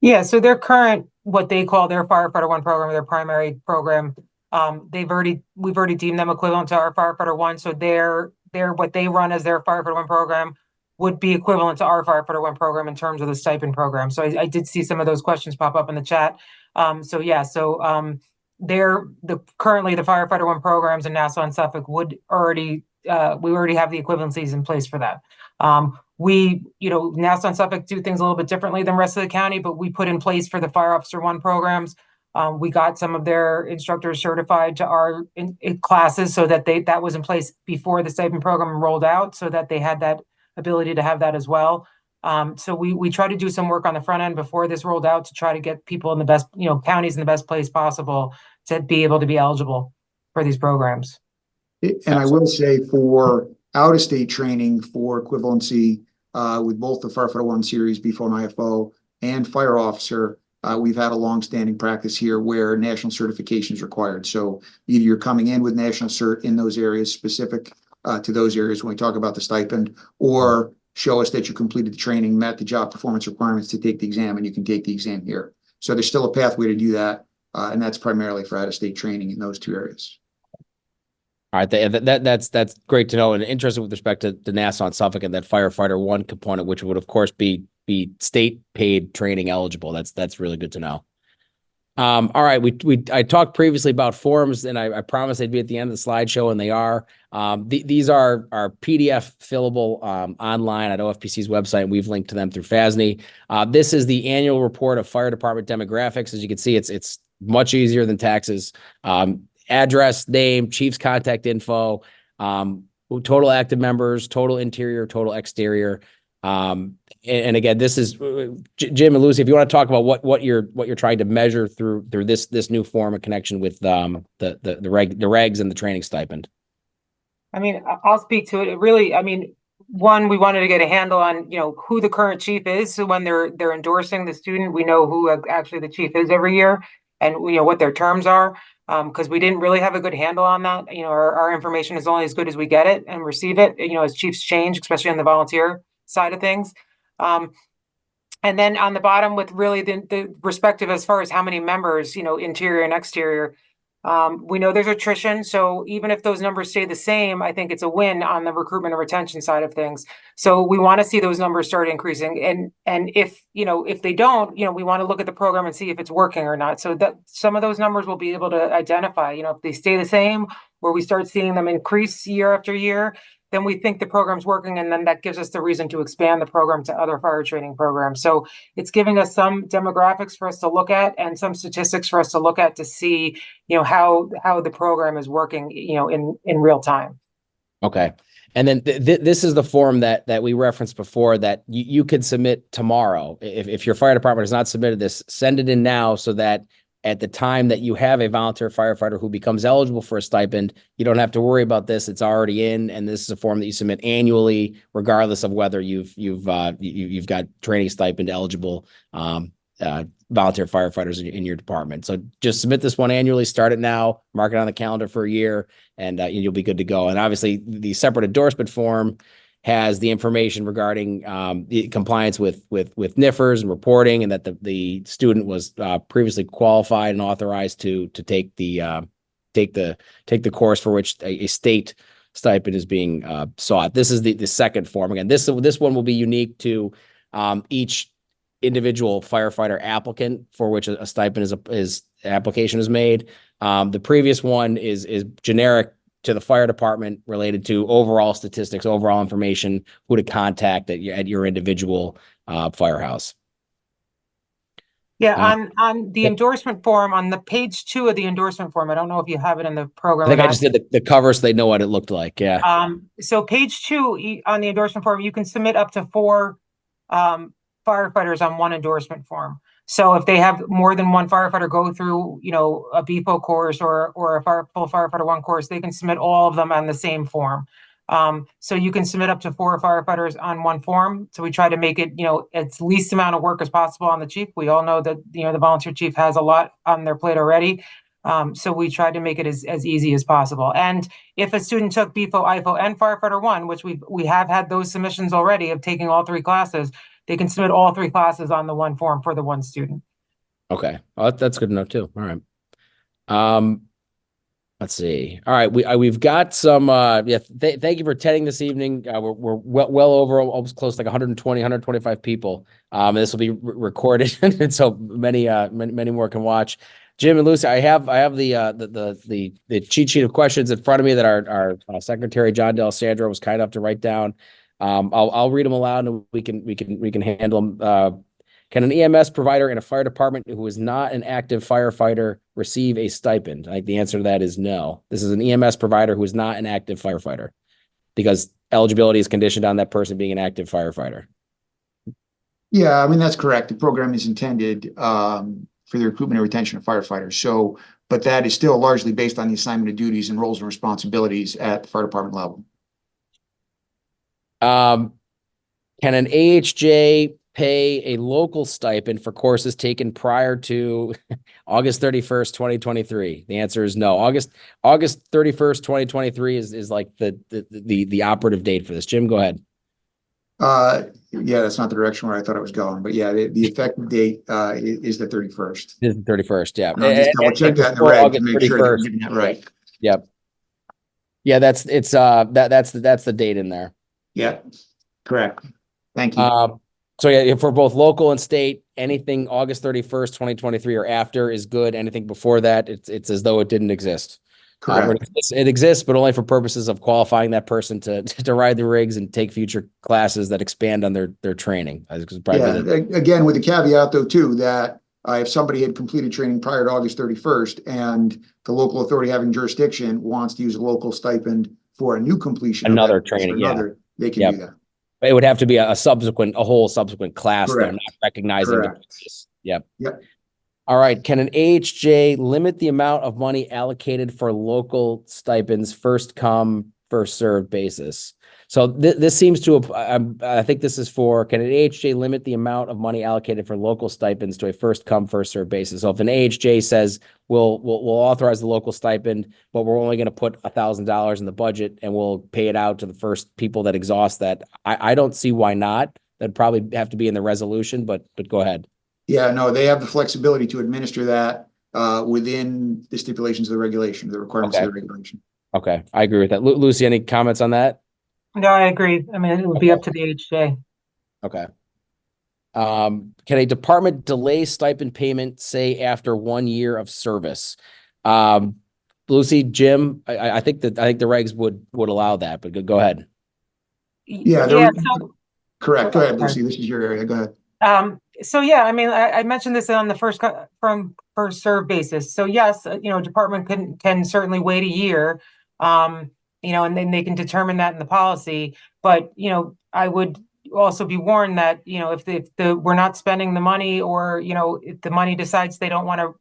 Yeah, so their current, what they call their Firefighter 1 program, their primary program, we've already deemed them equivalent to our Firefighter 1. So their what they run as their Firefighter 1 program would be equivalent to our Firefighter 1 program in terms of the stipend program. So I did see some of those questions pop up in the chat. Currently the Firefighter 1 programs in Nassau and Suffolk we already have the equivalencies in place for that. Nassau and Suffolk do things a little bit differently than the rest of the county, but we put in place for the Fire Officer 1 programs. We got some of their instructors certified to our classes so that that was in place before the stipend program rolled out, so that they had that ability to have that as well. So we try to do some work on the front end before this rolled out to try to get people in the best, counties in the best place possible to be able to be eligible for these programs. And I will say for out-of-state training for equivalency with both the Firefighter 1 series, BFO and IFO, and Fire Officer, we've had a long-standing practice here where national certification is required. So either you're coming in with national cert in those areas specific to those areas when we talk about the stipend, or show us that you completed the training, met the job performance requirements to take the exam, and you can take the exam here. So there's still a pathway to do that, and that's primarily for out-of-state training in those two areas. All right, that's great to know, and interesting with respect to the Nassau and Suffolk and that Firefighter 1 component, which would of course be state paid training eligible. That's really good to know. All right, I talked previously about forms, and I promised they'd be at the end of the slideshow, and they are. These are PDF fillable online at OFPC's website, and we've linked to them through FASNY. This is the annual report of fire department demographics. As you can see, it's much easier than taxes. Address, name, chief's contact info, total active members, total interior, total exterior. And again, this is Jim and Luci, if you want to talk about what you're trying to measure through this new form of connection with the regs and the training stipend. I mean, I'll speak to it. It really, I mean, one, we wanted to get a handle on, who the current chief is. So when they're endorsing the student, we know who actually the chief is every year, and what their terms are. Because we didn't really have a good handle on that. Our information is only as good as we get it and receive it, as chiefs change, especially on the volunteer side of things. And then on the bottom with really the respective as far as how many members, interior and exterior, we know there's attrition. So even if those numbers stay the same, I think it's a win on the recruitment and retention side of things. So we want to see those numbers start increasing. And if they don't, we want to look at the program and see if it's working or not. So that some of those numbers we'll be able to identify, if they stay the same or we start seeing them increase year after year, then we think the program's working, and then that gives us the reason to expand the program to other fire training programs. So it's giving us some demographics for us to look at and some statistics for us to look at to see, how the program is working, in real time. Okay. And then this is the form that we referenced before that you could submit tomorrow. If your fire department has not submitted this, send it in now so that at the time that you have a volunteer firefighter who becomes eligible for a stipend, you don't have to worry about this. It's already in, and this is a form that you submit annually, regardless of whether you've got training stipend eligible volunteer firefighters in your department. So just submit this one annually, start it now, mark it on the calendar for a year, and you'll be good to go. And obviously the separate endorsement form has the information regarding the compliance with NIFRs and reporting, and that the student was previously qualified and authorized to take the course for which a state stipend is being sought. This is the second form. Again, this one will be unique to each individual firefighter applicant for which a stipend is application is made. The previous one is generic to the fire department, related to overall statistics, overall information, who to contact at your individual firehouse. Yeah, on the endorsement form, on the page 2 of the endorsement form, I don't know if you have it in the program. I think I just did the cover so they know what it looked like. Yeah. So page 2 on the endorsement form, you can submit up to 4 firefighters on one endorsement form. So if they have more than one firefighter go through, a BFO course or a full firefighter 1 course, they can submit all of them on the same form. So you can submit up to 4 firefighters on one form. So we try to make it, it's least amount of work as possible on the chief. We all know that, the volunteer chief has a lot on their plate already. So we try to make it as easy as possible. And if a student took BFO, IFO, and firefighter 1, which we have had those submissions already of taking all 3 classes, they can submit all 3 classes on the one form for the one student. Okay. Well, that's good to know too. All right. Let's see. All right. We've got some, thank you for attending this evening. We're well over, almost close to like 120, 125 people. This will be recorded. And so many more can watch. Jim and Lucy, I have the cheat sheet of questions in front of me that our Secretary John D'Alessandro was kind enough to write down. I'll read them aloud, and we can handle them. Can an EMS provider in a fire department who is not an active firefighter receive a stipend? I think the answer to that is no. This is an EMS provider who is not an active firefighter, because eligibility is conditioned on that person being an active firefighter. Yeah, I mean, that's correct. The program is intended for the recruitment and retention of firefighters. So, but that is still largely based on the assignment of duties and roles and responsibilities at the fire department level. Can an AHJ pay a local stipend for courses taken prior to August 31st, 2023? The answer is no. August 31st, 2023 is like the operative date for this. Jim, go ahead. Yeah, that's not the direction where I thought it was going, but yeah, the effective date is the 31st. Is the 31st, yeah. And I'll just double check that in the reg to make sure that I'm getting that right. Yep. Yeah, that's the date in there. Yeah, correct. Thank you. So yeah, for both local and state, anything August 31st, 2023 or after is good. Anything before that, it's as though it didn't exist. Correct. It exists, but only for purposes of qualifying that person to ride the rigs and take future classes that expand on their training. Again, with the caveat though too, that if somebody had completed training prior to August 31st and the local authority having jurisdiction wants to use a local stipend for a new completion, another training, they can do that. It would have to be a whole subsequent class, though, Correct. not recognizing the previous. Yep. Yep. All right. Can an AHJ limit the amount of money allocated for local stipends first come, first served basis? So this seems to, I think this is for, can an AHJ limit the amount of money allocated for local stipends to a first come, first served basis? So if an AHJ says, we'll authorize the local stipend, but we're only going to put $1,000 in the budget and we'll pay it out to the first people that exhaust that, I don't see why not. That'd probably have to be in the resolution, but go ahead. Yeah, no, they have the flexibility to administer that within the stipulations of the regulation, the requirements of the regulation. Okay, I agree with that. Lucy, any comments on that? No, I agree. I mean, it would be up to the AHJ. Okay. Can a department delay stipend payment, say after 1 year of service? Lucy, Jim, I think the regs would allow that, but go ahed. Yeah. Correct. Go ahead, Lucy. This is your area. Go ahead. So yeah, I mean, I mentioned this on the first serve basis. So yes, department can certainly wait a year, and then they can determine that in the policy. But I would also be warned that if we're not spending the money, or if the money decides they don't want to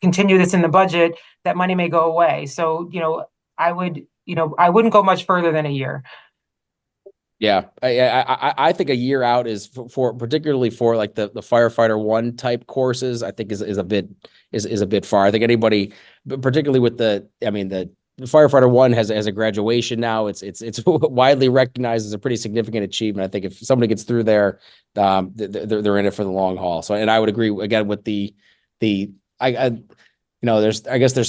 continue this in the budget, that money may go away. So, I wouldn't go much further than a year. Yeah, I think a year out is for particularly for like the firefighter one type courses, I think is a bit far. I think anybody, particularly with the firefighter one has a graduation now. It's widely recognized as a pretty significant achievement. I think if somebody gets through there, they're in it for the long haul. So, and I would agree again with there's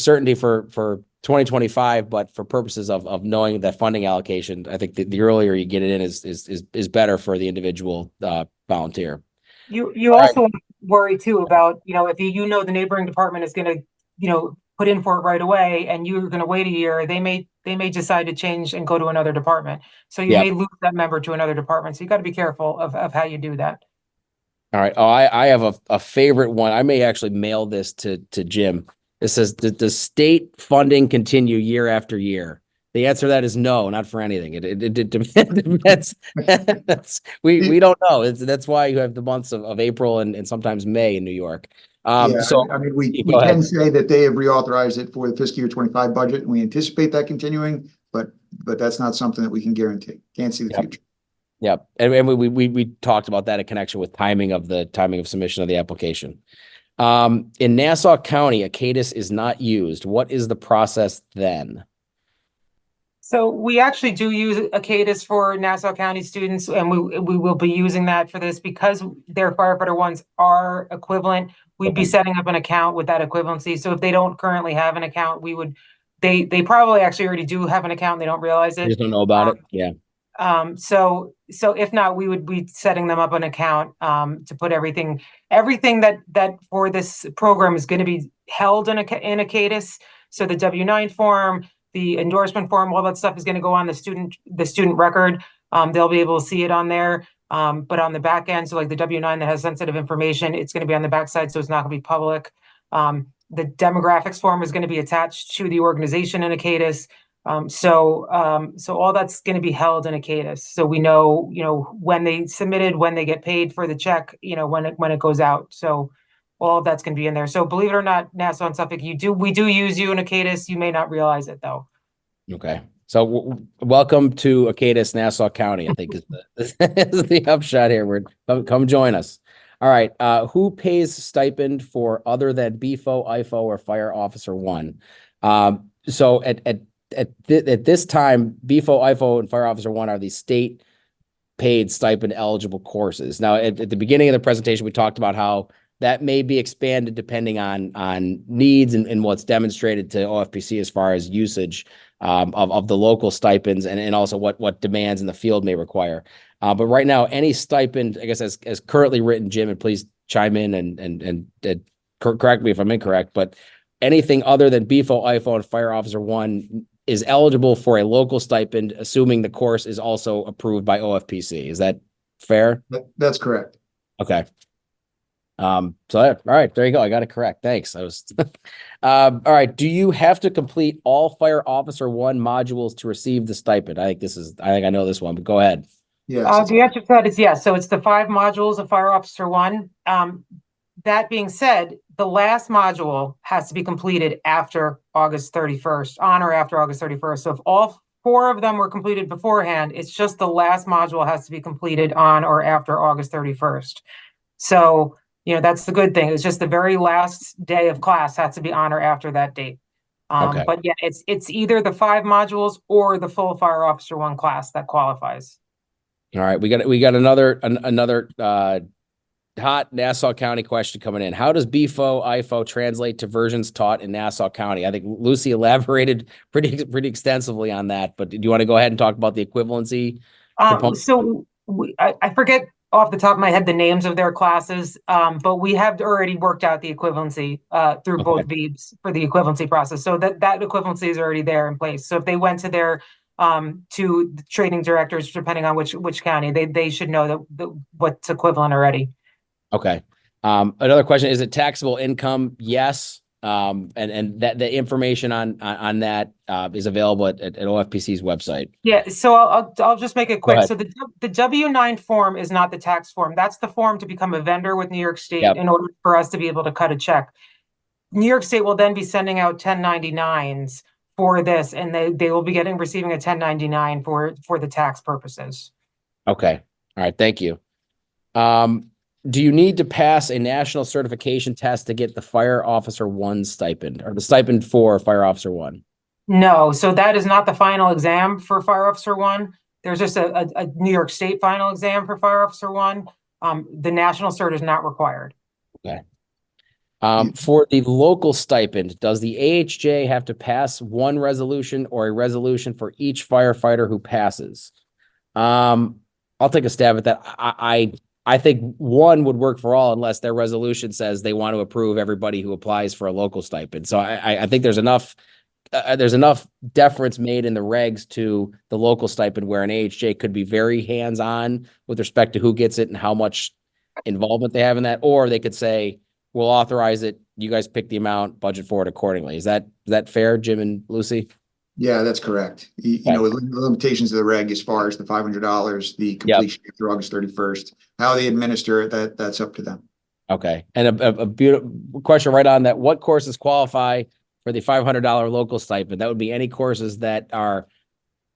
certainty for 2025, but for purposes of knowing that funding allocation, I think the earlier you get it in is better for the individual volunteer. You also worry too about, if the neighboring department is going to, put in for it right away and you're going to wait a year, they may decide to change and go to another department. So you may lose that member to another department. So you got to be careful of how you do that. All right. Oh, I have a favorite one. I may actually mail this to Jim. It says, does state funding continue year after year? The answer to that is no, not for anything. It depends. We don't know. That's why you have the months of April and sometimes May in New York. So I mean, we can say that they have reauthorized it for the fiscal year 25 budget, and we anticipate that continuing, but that's not something that we can guarantee. Can't see the future. Yep. And we talked about that in connection with timing of submission of the application. In Nassau County, ACADIS is not used. What is the process then? So we actually do use ACADIS for Nassau County students, and we will be using that for this because their firefighter ones are equivalent. We'd be setting up an account with that equivalency. So if they don't currently have an account, they probably actually already do have an account. And they don't realize it. You just don't know about it. Yeah. So if not, we would be setting them up an account to put everything that for this program is going to be held in ACADIS. So the W-9 form, the endorsement form, all that stuff is going to go on the student record. They'll be able to see it on there. But on the back end, so like the W-9 that has sensitive information, it's going to be on the backside, so it's not going to be public. The demographics form is going to be attached to the organization in ACADIS. So all that's going to be held in ACADIS. So we know, when they submitted, when they get paid for the check, when it goes out. So all of that's going to be in there. So believe it or not, Nassau and Suffolk, we do use you in ACADIS. You may not realize it though. Okay. So welcome to ACADIS, Nassau County, I think is the upshot here. Come join us. All right. Who pays stipend for other than BFO, IFO, or Fire Officer 1? So at this time, BFO, IFO, and Fire Officer 1 are the state paid stipend eligible courses. Now, at the beginning of the presentation, we talked about how that may be expanded depending on needs and what's demonstrated to OFPC as far as usage of the local stipends and also what demands in the field may require. But right now, any stipend, I guess, as currently written, Jim, and please chime in and correct me if I'm incorrect, but anything other than BFO, IFO, and Fire Officer 1 is eligible for a local stipend, assuming the course is also approved by OFPC. Is that fair? That's correct. Okay. All right, there you go. I got it correct. Thanks. All right. Do you have to complete all Fire Officer 1 modules to receive the stipend? I think I know this one, but go ahead. Yes. The answer to that is yes. So it's the 5 modules of Fire Officer 1. That being said, the last module has to be completed after August 31st, on or after August 31st. So if all 4 of them were completed beforehand, it's just the last module has to be completed on or after August 31st. So, that's the good thing. It's just the very last day of class has to be on or after that date. Okay. But yeah, it's either the 5 modules or the full Fire Officer 1 class that qualifies. All right. We got another hot Nassau County question coming in. How does BFO, IFO translate to versions taught in Nassau County? I think Luci elaborated pretty extensively on that, but do you want to go ahead and talk about the equivalency? So I forget off the top of my head the names of their classes, but we have already worked out the equivalency through both VEBs for the equivalency process. So that equivalency is already there in place. So if they went to their to the training directors, depending on which county, they should know that what's equivalent already. Okay. Another question, is it taxable income? Yes. And that the information on that is available at OFPC's website. Yeah, so I'll just make it quick. So the W-9 form is not the tax form. That's the form to become a vendor with New York State in order for us to be able to cut a check. New York State will then be sending out 1099s for this, and they will be receiving a 1099 for the tax purposes. Okay. All right. Thank you. Do you need to pass a national certification test to get the Fire Officer 1 stipend, or the stipend for Fire Officer 1? No, so that is not the final exam for Fire Officer 1. There's just a New York State final exam for Fire Officer 1. The national cert is not required. Okay. For the local stipend, does the AHJ have to pass one resolution or a resolution for each firefighter who passes? I'll take a stab at that. I think one would work for all unless their resolution says they want to approve everybody who applies for a local stipend. So I think there's enough deference made in the regs to the local stipend where an AHJ could be very hands-on with respect to who gets it and how much involvement they have in that, or they could say, we'll authorize it. You guys pick the amount, budget for it accordingly. Is that fair, Jim and Luci? Yeah, that's correct. You know, with the limitations of the reg as far as the $500, the completion after August 31st, how they administer it, that's up to them. Okay. And a beautiful question right on that. What courses qualify for the $500 local stipend? That would be any courses that are,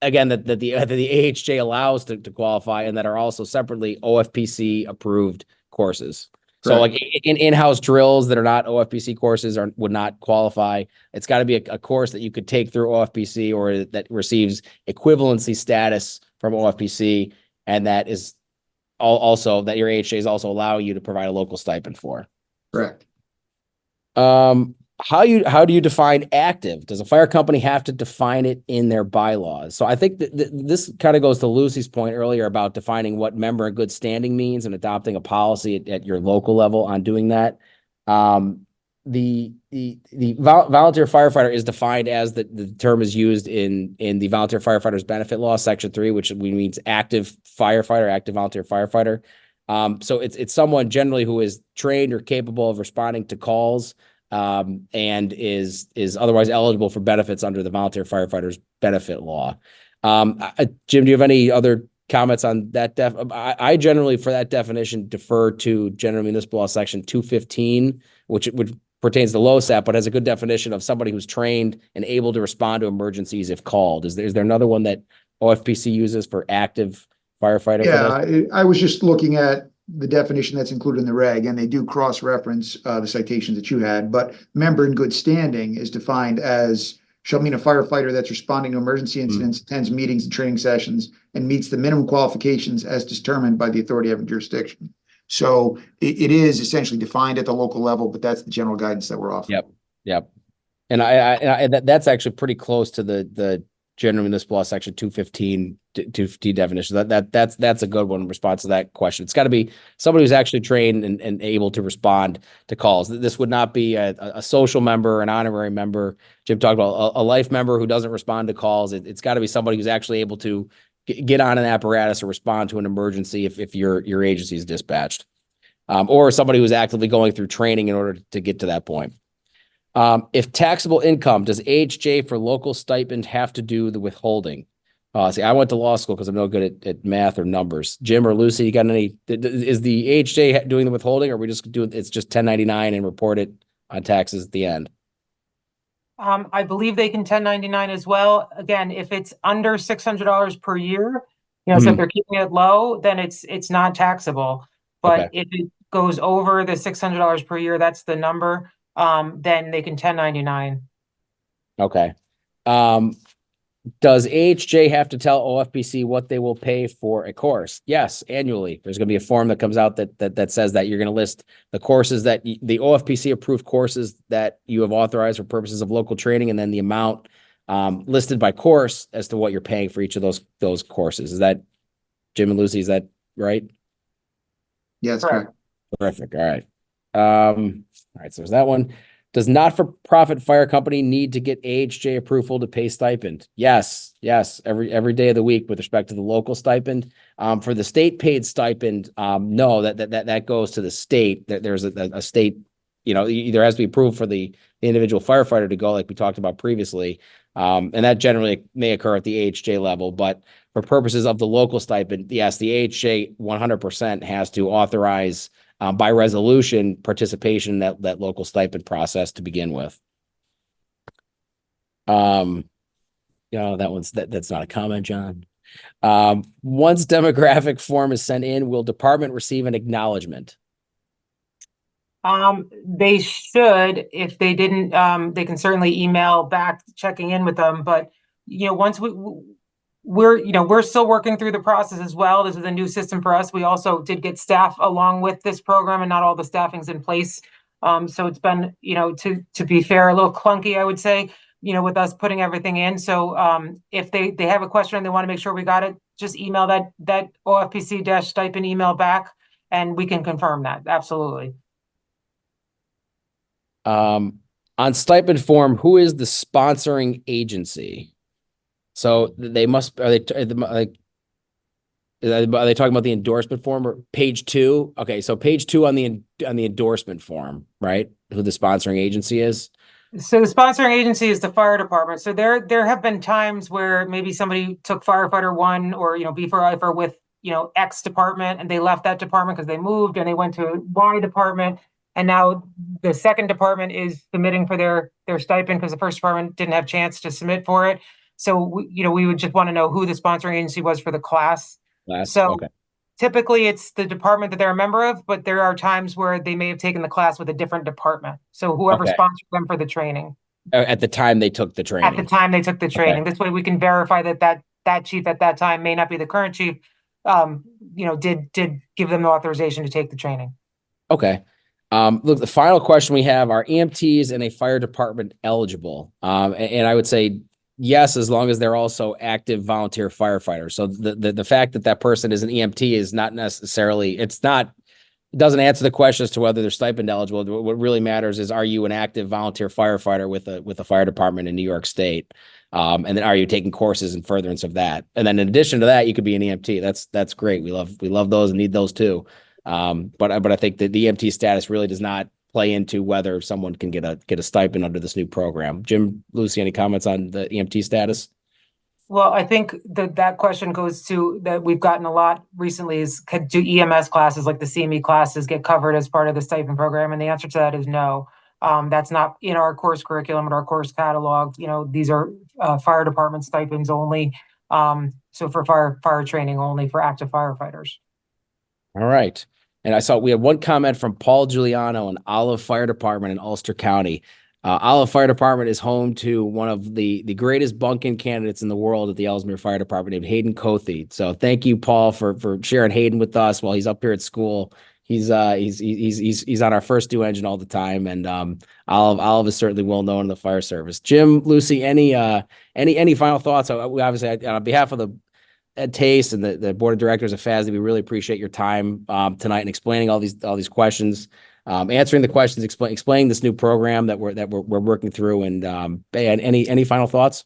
again, that the AHJ allows to qualify, and that are also separately OFPC approved courses. So like in-house drills that are not OFPC courses would not qualify. It's got to be a course that you could take through OFPC or that receives equivalency status from OFPC, and that is also that your AHJ is also allowing you to provide a local stipend for. Correct. How do you define active? Does a fire company have to define it in their bylaws? So I think that this kind of goes to Lucy's point earlier about defining what member in good standing means and adopting a policy at your local level on doing that. The volunteer firefighter is defined as the term is used in the Volunteer Firefighters Benefit Law, Section 3, which means active firefighter, active volunteer firefighter. So it's someone generally who is trained or capable of responding to calls, and is otherwise eligible for benefits under the Volunteer Firefighters Benefit Law. Jim, do you have any other comments on that? I generally, for that definition, defer to General Municipal Law Section 215, which pertains to LoSAP, but has a good definition of somebody who's trained and able to respond to emergencies if called. Is there another one that OFPC uses for active firefighter? Yeah, I was just looking at the definition that's included in the reg, and they do cross-reference the citations that you had, but member in good standing is defined as shall mean a firefighter that's responding to emergency incidents, attends meetings and training sessions, and meets the minimum qualifications as determined by the authority having jurisdiction. So it is essentially defined at the local level, but that's the general guidance that we're offering. Yep. And I that's actually pretty close to the General Municipal Law Section 215 definition. That's a good one in response to that question. It's got to be somebody who's actually trained and able to respond to calls. This would not be a social member, an honorary member. Jim talked about a life member who doesn't respond to calls. It's got to be somebody who's actually able to get on an apparatus or respond to an emergency if your agency is dispatched, or somebody who's actively going through training in order to get to that point. If taxable income, does AHJ for local stipend have to do the withholding? See, I went to law school because I'm no good at math or numbers. Jim or Lucy, you got any? Is the AHJ doing the withholding, or are we just doing it's just 1099 and report it on taxes at the end? I believe they can 1099 as well. Again, if it's under $600 per year, so if they're keeping it low, then it's not taxable. But if it goes over the $600 per year, that's the number. Then they can 1099. Okay. Does AHJ have to tell OFPC what they will pay for a course? Yes, annually. There's going to be a form that comes out that says that you're going to list the courses that the OFPC approved courses that you have authorized for purposes of local training, and then the amount listed by course as to what you're paying for each of those courses. Is that, Jim and Lucy, is that right? Yeah, that's correct. Terrific. All right. All right, so there's that one. Does not-for-profit fire company need to get AHJ approval to pay stipend? Yes, every day of the week with respect to the local stipend. For the state paid stipend, no, that goes to the state. There's a state, either has to be approved for the individual firefighter to go, like we talked about previously, and that generally may occur at the AHJ level. But for purposes of the local stipend, yes, the AHJ 100% has to authorize by resolution participation in that local stipend process to begin with. That's not a comment, John. Once demographic form is sent in, will department receive an acknowledgement? They should. If they didn't, they can certainly email back checking in with them. But once we're still working through the process as well. This is a new system for us. We also did get staff along with this program, and not all the staffing's in place. So it's been, to be fair, a little clunky, I would say, with us putting everything in. So if they have a question and they want to make sure we got it, just email that OFPC-stipend email back, and we can confirm that. Absolutely. On stipend form, who is the sponsoring agency? So they must, are they talking about the endorsement form or page 2? Okay. So page 2 on the endorsement form, right? Who the sponsoring agency is? So the sponsoring agency is the fire department. So there have been times where maybe somebody took firefighter 1 or, B4I with, X department, and they left that department because they moved and they went to Y department. And now the second department is submitting for their stipend because the first department didn't have a chance to submit for it. So, we would just want to know who the sponsoring agency was for the class. So okay. Typically it's the department that they're a member of, but there are times where they may have taken the class with a different department. So whoever sponsored them for the training. At the time they took the training. At the time they took the training. This way we can verify that chief at that time may not be the current chief, did give them the authorization to take the training. Okay. Look, the final question we have, are EMTs in a fire department eligible? And I would say yes, as long as they're also active volunteer firefighters. So the fact that person is an EMT is not necessarily, it doesn't answer the question as to whether they're stipend eligible. What really matters is, are you an active volunteer firefighter with a fire department in New York State? And then are you taking courses in furtherance of that? And then in addition to that, you could be an EMT. That's great. We love those and need those too. But I think that the EMT status really does not play into whether someone can get a stipend under this new program. Jim, Luci, any comments on the EMT status? Well, I think that question goes to that we've gotten a lot recently is, do EMS classes like the CME classes get covered as part of the stipend program? And the answer to that is no. That's not in our course curriculum and our course catalog. These are fire department stipends only. So for fire training only for active firefighters. All right. And I saw we had one comment from Paul Giuliano in Olive Fire Department in Ulster County. Olive Fire Department is home to one of the greatest bunk-in candidates in the world at the Ellesmere Fire Department named Hayden Cothe. So thank you, Paul, for sharing Hayden with us while he's up here at school. He's on our first due engine all the time, and Olive is certainly well known in the fire service. Jim, Luci, any final thoughts? We obviously, on behalf of the Ed Taste and the board of directors of FASNY, we really appreciate your time tonight and explaining all these questions, answering the questions, explaining this new program that we're working through. And any final thoughts?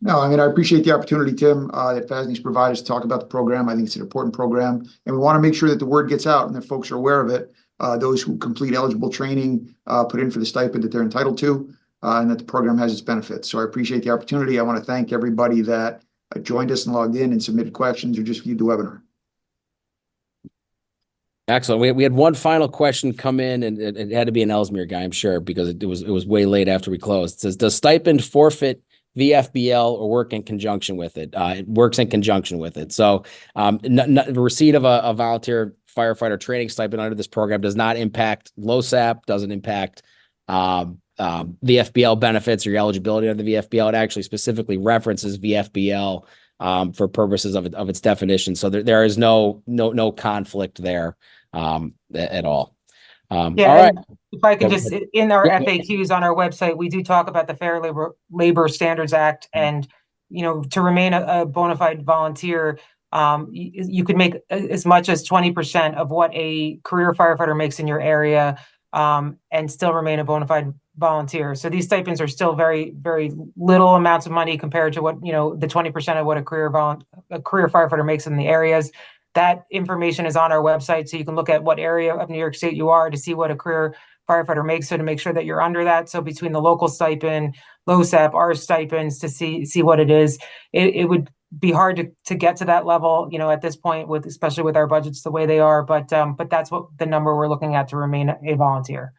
No, I appreciate the opportunity, Tim, that FASNY's provided us to talk about the program. I think it's an important program, and we want to make sure that the word gets out and that folks are aware of it. Those who complete eligible training put in for the stipend that they're entitled to, and that the program has its benefits. So I appreciate the opportunity. I want to thank everybody that joined us and logged in and submitted questions or just viewed the webinar. Excellent. We had one final question come in, and it had to be an Ellesmere guy, I'm sure, because it was way late after we closed. It says, does stipend forfeit VFBL or work in conjunction with it? It works in conjunction with it. So the receipt of a volunteer firefighter training stipend under this program does not impact LOSAP, doesn't impact VFBL benefits or your eligibility under the VFBL. It actually specifically references VFBL for purposes of its definition. So there is no conflict there at all. All right. If I can just, in our FAQs on our website, we do talk about the Fair Labor Standards Act, and to remain a bona fide volunteer, you could make as much as 20% of what a career firefighter makes in your area, and still remain a bona fide volunteer. So these stipends are still very, very little amounts of money compared to what, the 20% of what a career firefighter makes in the areas. That information is on our website, so you can look at what area of New York State you are to see what a career firefighter makes, so to make sure that you're under that. So between the local stipend, LOSAP, our stipends, to see what it is, it would be hard to get to that level, you know, at this point with, especially with our budgets the way they are, but that's what the number we're looking at to remain a volunteer.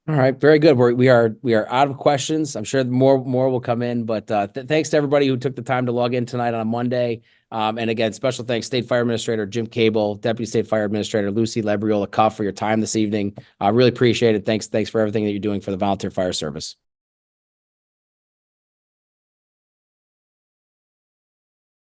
All right, very good. We are out of questions. I'm sure more will come in, but thanks to everybody who took the time to log in tonight on a Monday. And again, special thanks, State Fire Administrator Jim Cable, Deputy State Fire Administrator Luci Labriola-Cuffe for your time this evening. I really appreciate it. Thanks for everything that you're doing for the volunteer fire service.